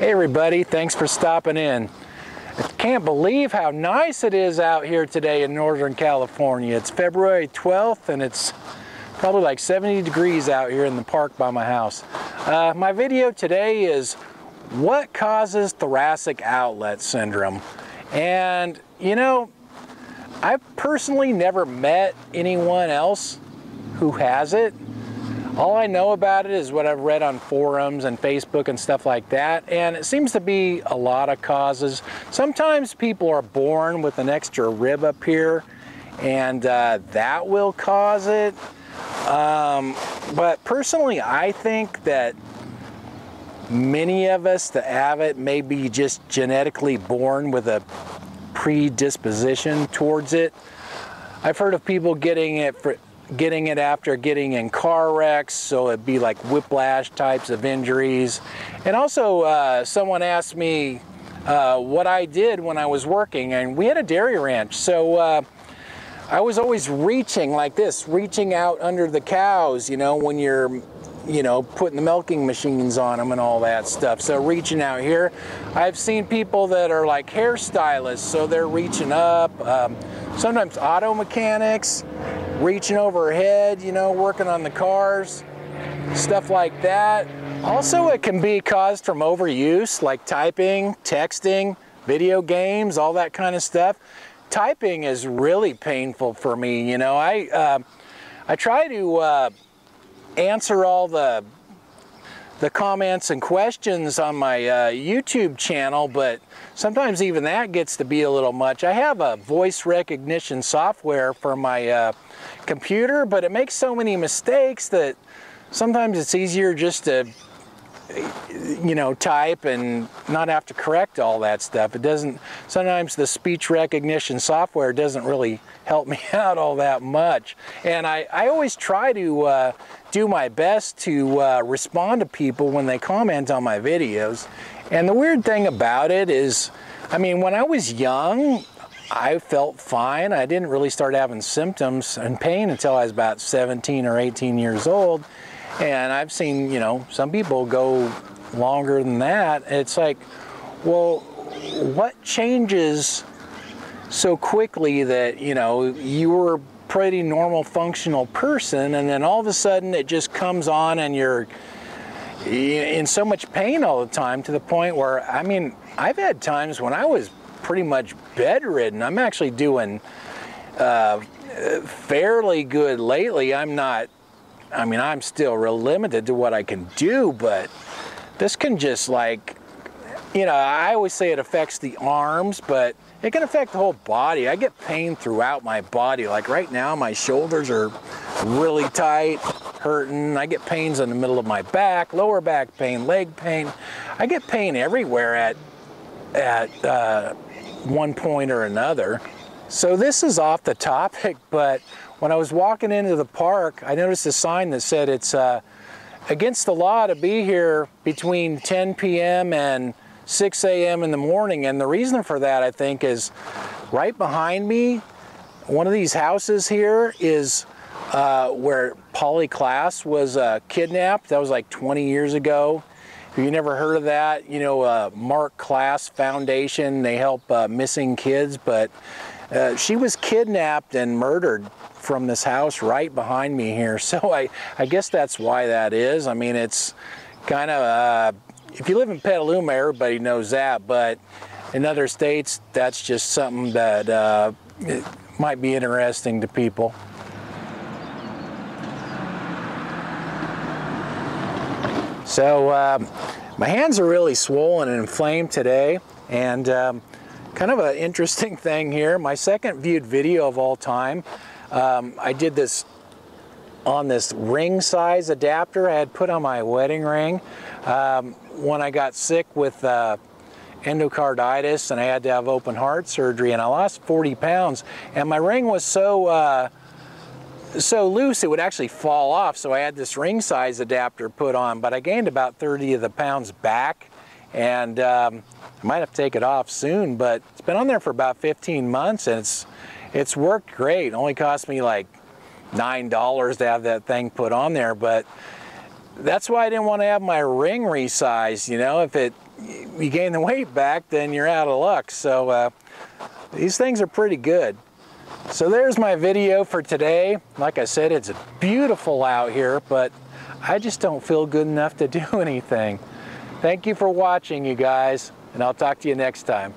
Hey everybody, thanks for stopping in. I can't believe how nice it is out here today in Northern California. It's February 12th and it's probably like 70 degrees out here in the park by my house. My video today is what causes thoracic outlet syndrome. And you know, I've personally never met anyone else who has it. All I know about it is what I've read on forums and Facebook and stuff like that, and it seems to be a lot of causes. Sometimes people are born with an extra rib up here, and that will cause it. But personally, I think that many of us that have it may be just genetically born with a predisposition towards it. I've heard of people getting it after getting in car wrecks, so it'd be like whiplash types of injuries. And also someone asked me what I did when I was working, and we had a dairy ranch, so I was always reaching like this, reaching out under the cows, you know, when you're putting the milking machines on them and all that stuff. So reaching out here. I've seen people that are like hairstylists, so they're reaching up. Sometimes auto mechanics, reaching overhead, you know, working on the cars, stuff like that. Also, it can be caused from overuse, like typing, texting, video games, all that kind of stuff. Typing is really painful for me, you know. I try to answer all the comments and questions on my YouTube channel, but sometimes even that gets to be a little much. I have a voice recognition software for my computer, but it makes so many mistakes that sometimes it's easier just to, you know, type and not have to correct all that stuff. It doesn't, sometimes the speech recognition software doesn't really help me out all that much. And I always try to do my best to respond to people when they comment on my videos. And the weird thing about it is, I mean, when I was young, I felt fine. I didn't really start having symptoms and pain until I was about 17 or 18 years old. And I've seen, you know, some people go longer than that. It's like, well, what changes so quickly that, you know, you were a pretty normal functional person and then all of a sudden it just comes on and you're in so much pain all the time, to the point where, I mean, I've had times when I was pretty much bedridden. I'm actually doing fairly good lately. I'm still real limited to what I can do, but this can just, like, you know, I always say it affects the arms, but it can affect the whole body. I get pain throughout my body. Like right now, my shoulders are really tight, hurting. I get pains in the middle of my back, lower back pain, leg pain. I get pain everywhere at one point or another. So this is off the topic, but when I was walking into the park, I noticed a sign that said it's against the law to be here between 10 p.m. and 6 a.m. in the morning. And the reason for that, I think, is right behind me, one of these houses here is where Polly Klaas was kidnapped. That was like 20 years ago. If you never heard of that, you know, Mark Klaas Foundation, they help missing kids, but she was kidnapped and murdered from this house right behind me here. So I guess that's why that is. I mean, it's kind of, if you live in Petaluma, everybody knows that, but in other states, that's just something that might be interesting to people. So my hands are really swollen and inflamed today, and kind of an interesting thing here. My second viewed video of all time, I did this on this ring size adapter I had put on my wedding ring when I got sick with endocarditis and I had to have open heart surgery, and I lost 40 pounds, and my ring was so loose it would actually fall off, so I had this ring size adapter put on, but I gained about 30 of the pounds back, and I might have to take it off soon, but it's been on there for about 15 months and it's worked great. It only cost me like $9 to have that thing put on there, but that's why I didn't want to have my ring resized. You know, if it you gain the weight back, then you're out of luck. So these things are pretty good. So there's my video for today. Like I said, it's beautiful out here, but I just don't feel good enough to do anything. Thank you for watching, you guys, and I'll talk to you next time.